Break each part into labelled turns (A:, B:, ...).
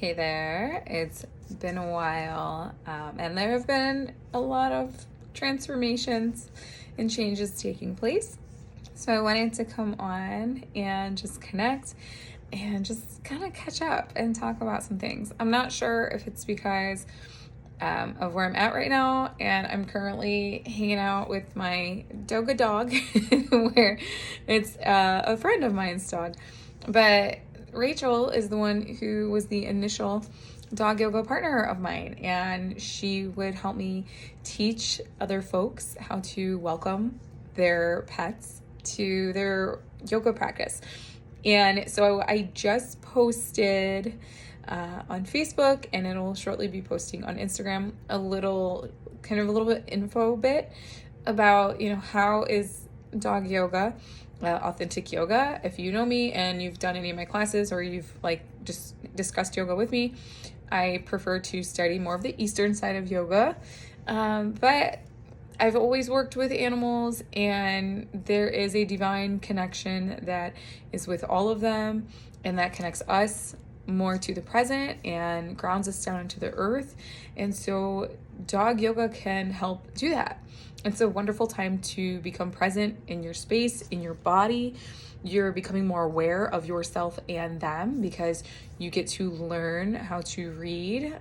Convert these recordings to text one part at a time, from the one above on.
A: Hey there, it's been a while, and there have been a lot of transformations and changes taking place. So I wanted to come on and just connect and just kind of catch up and talk about some things. I'm not sure if it's because of where I'm at right now, and I'm currently hanging out with my Doga dog, where it's a friend of mine's dog. But Rachel is the one who was the initial dog yoga partner of mine, and she would help me teach other folks how to welcome their pets to their yoga practice. And so I just posted on Facebook, and it'll shortly be posting on Instagram a little bit info bit about, how is dog yoga, authentic yoga. If you know me and you've done any of my classes, or you've just discussed yoga with me, I prefer to study more of the Eastern side of yoga. But I've always worked with animals, and there is a divine connection that is with all of them, and that connects us more to the present and grounds us down into the earth. And so dog yoga can help do that. It's a wonderful time to become present in your space, in your body. You're becoming more aware of yourself and them, because you get to learn how to read,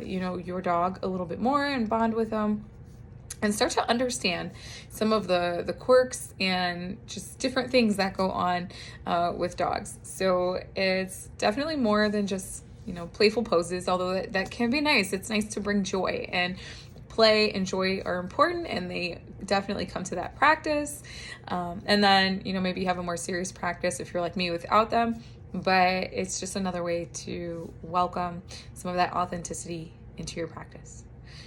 A: your dog a little bit more and bond with them, and start to understand some of the quirks and just different things that go on with dogs. So it's definitely more than just, playful poses, although that can be nice. It's nice to bring joy, and play and joy are important, and they definitely come to that practice. And then, maybe you have a more serious practice if you're like me without them, but it's just another way to welcome some of that authenticity into your practice.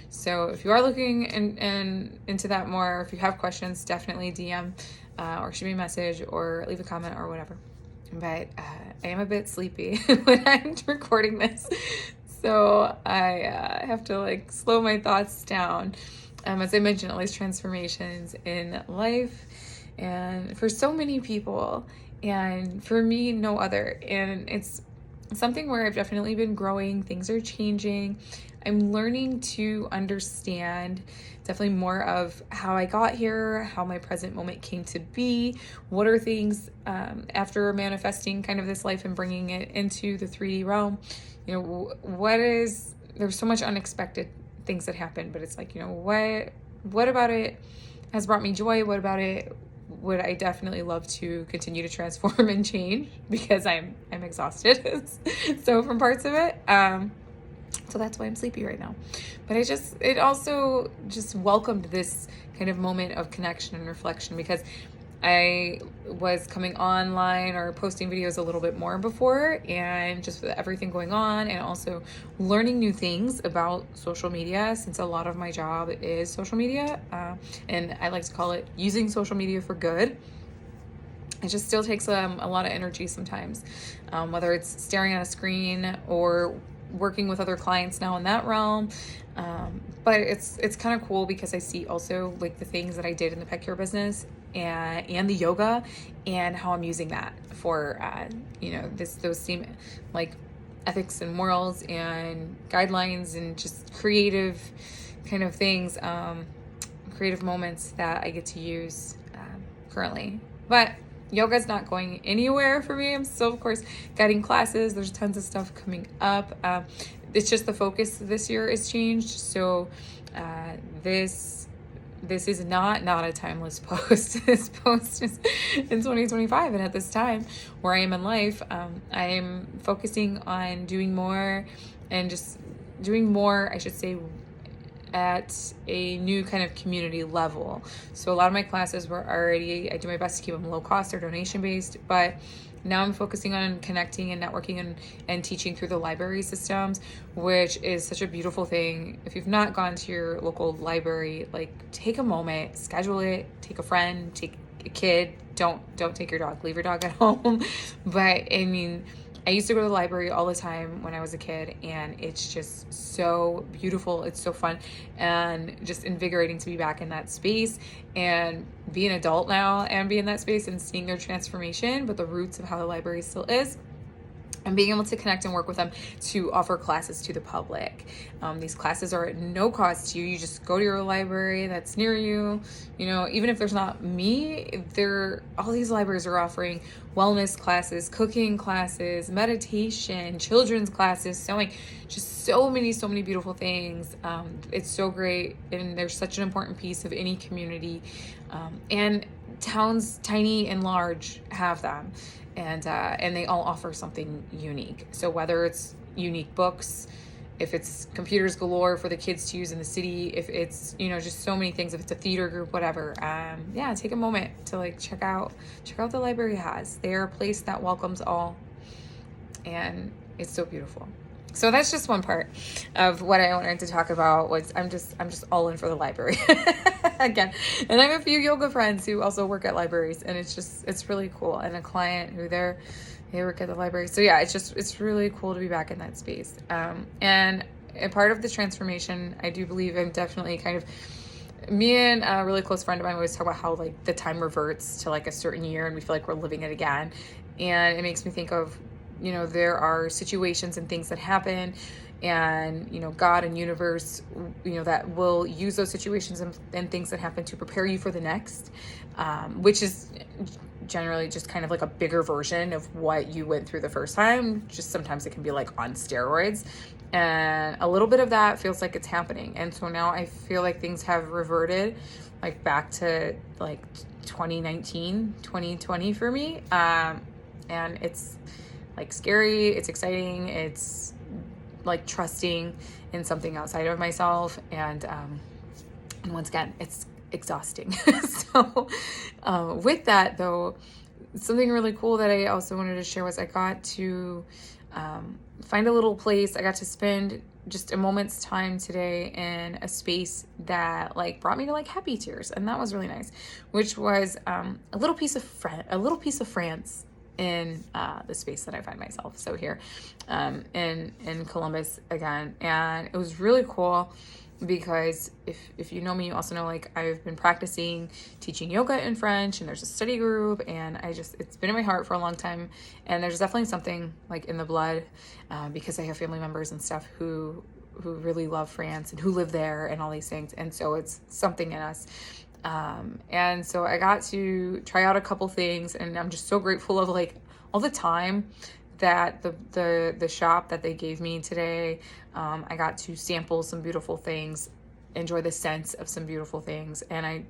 A: So if you are looking into that more, if you have questions, definitely DM or shoot me a message or leave a comment or whatever. But I am a bit sleepy when I'm recording this, so I have to slow my thoughts down. As I mentioned, all these transformations in life, and for so many people, and for me, no other. And it's something where I've definitely been growing. Things are changing. I'm learning to understand definitely more of how I got here, how my present moment came to be. What are things after manifesting kind of this life and bringing it into the 3D realm? There's so much unexpected things that happen, but it's what about it has brought me joy? What about it would I definitely love to continue to transform and change, because I'm exhausted. So from parts of it, so that's why I'm sleepy right now. But it also just welcomed this kind of moment of connection and reflection, because I was coming online or posting videos a little bit more before, and just with everything going on, and also learning new things about social media, since a lot of my job is social media, and I like to call it using social media for good. It just still takes a lot of energy sometimes, whether it's staring at a screen or working with other clients now in that realm. But it's kind of cool, because I see also the things that I did in the pet care business and the yoga, and how I'm using that for those same ethics and morals and guidelines, and just creative kind of things, creative moments that I get to use currently. But yoga's not going anywhere for me. I'm still, of course, guiding classes. There's tons of stuff coming up. It's just the focus this year is changed. So this is not a timeless post. This post is in 2025, and at this time where I am in life, I am focusing on doing more, and just doing more, I should say, at a new kind of community level. So a lot of my classes I do my best to keep them low cost or donation based, but now I'm focusing on connecting and networking and teaching through the library systems, which is such a beautiful thing. If you've not gone to your local library, take a moment, schedule it, take a friend, take a kid. Don't take your dog, leave your dog at home. But I mean, I used to go to the library all the time when I was a kid, and it's just so beautiful. It's so fun and just invigorating to be back in that space and be an adult now and be in that space and seeing their transformation, but the roots of how the library still is. and being able to connect and work with them to offer classes to the public. These classes are at no cost to you. You just go to your library that's near you. You know, even if there's not me, all these libraries are offering wellness classes, cooking classes, meditation, children's classes, sewing, just so many beautiful things. It's so great, and they're such an important piece of any community. And towns, tiny and large, have them. And they all offer something unique. So whether it's unique books, if it's computers galore for the kids to use in the city, if it's, you know, just so many things, if it's a theater group, whatever, take a moment to like check out the library has. They're a place that welcomes all, and it's so beautiful. So that's just one part of what I wanted to talk about. Was I'm just all in for the library again. And I have a few yoga friends who also work at libraries, and it's really cool. And a client who they work at the library. So yeah, it's really cool to be back in that space. And a part of the transformation, I do believe I'm definitely kind of, me and a really close friend of mine always talk about how like the time reverts to like a certain year and we feel like we're living it again. And it makes me think of, you know, there are situations and things that happen, and, you know, God and universe, you know, that will use those situations and things that happen to prepare you for the next, which is generally just kind of like a bigger version of what you went through the first time. Just sometimes it can be like on steroids, and a little bit of that feels like it's happening. And so now I feel like things have reverted like back to like 2019, 2020 for me. And it's like scary, it's exciting, it's like trusting in something outside of myself, and once again, it's exhausting. So with that though, something really cool that I also wanted to share was I got to find a little place. I got to spend just a moment's time today in a space that like brought me to like happy tears, and that was really nice, which was a little piece of France in the space that I find myself. So here in Columbus again, and it was really cool because if you know me, you also know like I've been practicing teaching yoga in French, and there's a study group, and it's been in my heart for a long time, and there's definitely something like in the blood because I have family members and stuff who really love France and who live there and all these things, and so it's something in us. And so I got to try out a couple things, and I'm just so grateful of like all the time that the shop that they gave me today, I got to sample some beautiful things, enjoy the scents of some beautiful things, and I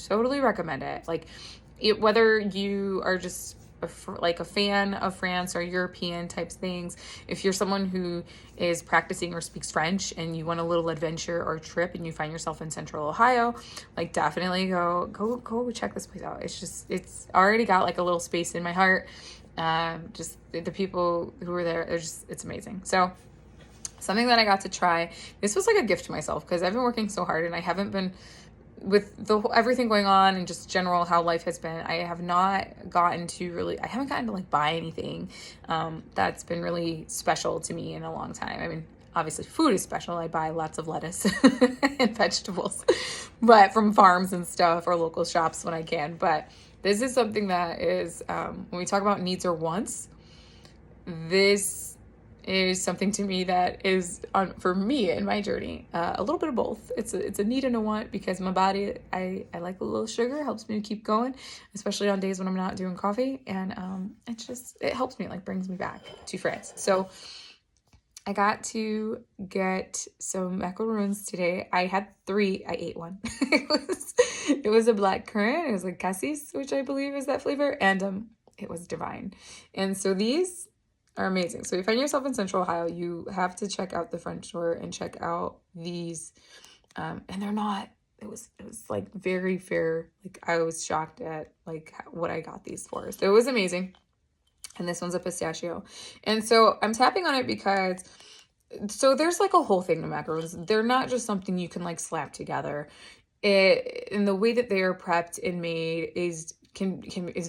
A: totally recommend it. Like whether you are just like a fan of France or European types things, if you're someone who is practicing or speaks French and you want a little adventure or trip and you find yourself in Central Ohio, like definitely go check this place out. It's already got like a little space in my heart. Just the people who were there, it's amazing. So something that I got to try, this was like a gift to myself because I've been working so hard and I haven't been, with everything going on and just general how life has been, I haven't gotten to like buy anything that's been really special to me in a long time. I mean, obviously food is special. I buy lots of lettuce and vegetables, but from farms and stuff or local shops when I can. But this is something that is, when we talk about needs or wants, this is something to me that is for me in my journey, a little bit of both. It's a need and a want because my body, I like a little sugar, helps me to keep going, especially on days when I'm not doing coffee. And it helps me, like brings me back to France. So I got to get some macarons today. I had 3. I ate one. It was a black currant. It was like cassis, which I believe is that flavor. And it was divine. And so these are amazing. So if you find yourself in Central Ohio, you have to check out the French store and check out these. And they're not, it was like very fair. Like I was shocked at like what I got these for. So it was amazing. And this one's a pistachio. And so I'm tapping on it because, so there's like a whole thing to macarons. They're not just something you can like slap together. And the way that they are prepped and made is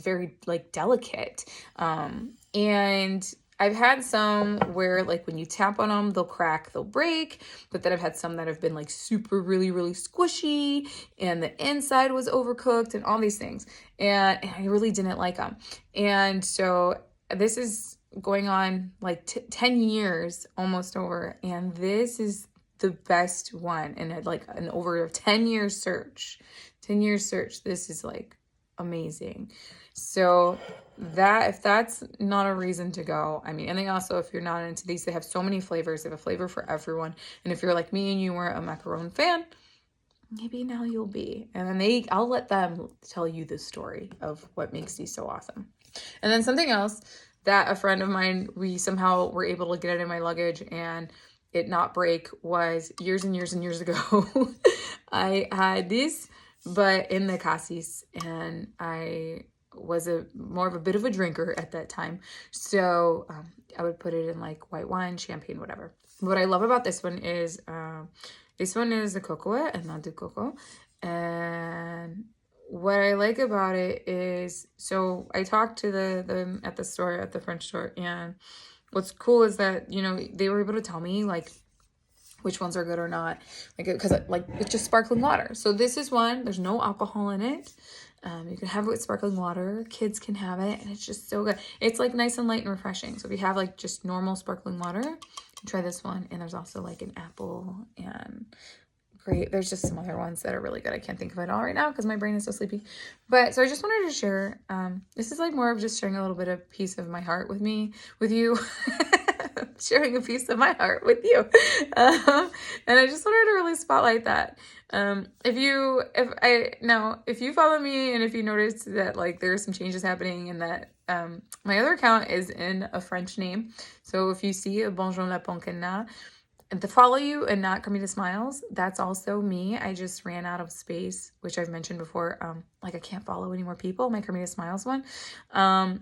A: very like delicate. And I've had some where like when you tap on them, they'll crack, they'll break. But then I've had some that have been like super, really, really squishy, and the inside was overcooked and all these things. And I really didn't like them. And so this is going on like 10 years almost over, and this is the best one. And like an over 10-year search, this is like amazing. So that, if that's not a reason to go, I mean, and then also if you're not into these, they have so many flavors. They have a flavor for everyone. And if you're like me and you weren't a macaron fan, maybe now you'll be. And then I'll let them tell you the story of what makes these so awesome. And then something else that a friend of mine, we somehow were able to get it in my luggage and it not break, was years and years and years ago. I had this, but in the cassis, and I was more of a bit of a drinker at that time. So I would put it in like white wine, champagne, whatever. What I love about this one is the cocoa and not the cocoa. And what I like about it is, so I talked to the at the store, at the French store, and what's cool is that, you know, they were able to tell me like which ones are good or not, like, because like it's just sparkling water. So this is one, there's no alcohol in it. You can have it with sparkling water, kids can have it, and it's just so good. It's like nice and light and refreshing. So if you have like just normal sparkling water, try this one. And there's also like an apple and great. There's just some other ones that are really good. I can't think of it all right now because my brain is so sleepy. But so I just wanted to share, this is like more of just sharing a little bit of piece of my heart with you. Sharing a piece of my heart with you. And I just wanted to really spotlight that. If you follow me and if you notice that like there are some changes happening and that my other account is in a French name. So if you see a Bonjour la Poncana, and to follow you and not Carmina Smiles, that's also me. I just ran out of space, which I've mentioned before. Like I can't follow any more people, my Carmina Smiles one.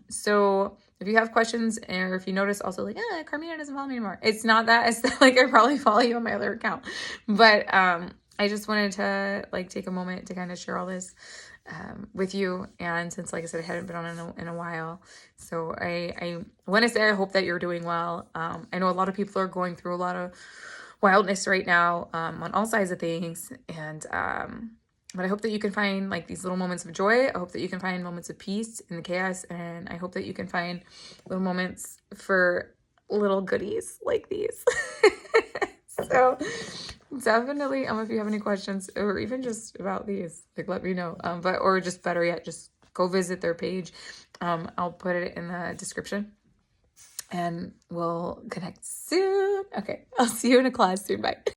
A: So if you have questions, or if you notice also like, Carmina doesn't follow me anymore. It's not that. It's like I probably follow you on my other account. But I just wanted to like take a moment to kind of share all this with you. And since, like I said, I hadn't been on in a while, so I want to say I hope that you're doing well. I know a lot of people are going through a lot of wildness right now, on all sides of things, and but I hope that you can find like these little moments of joy. I hope that you can find moments of peace in the chaos, and I hope that you can find little moments for little goodies like these. So definitely, if you have any questions or even just about these, like let me know. Or just better yet, just go visit their page. I'll put it in the description and we'll connect soon. Okay, I'll see you in a class soon. Bye.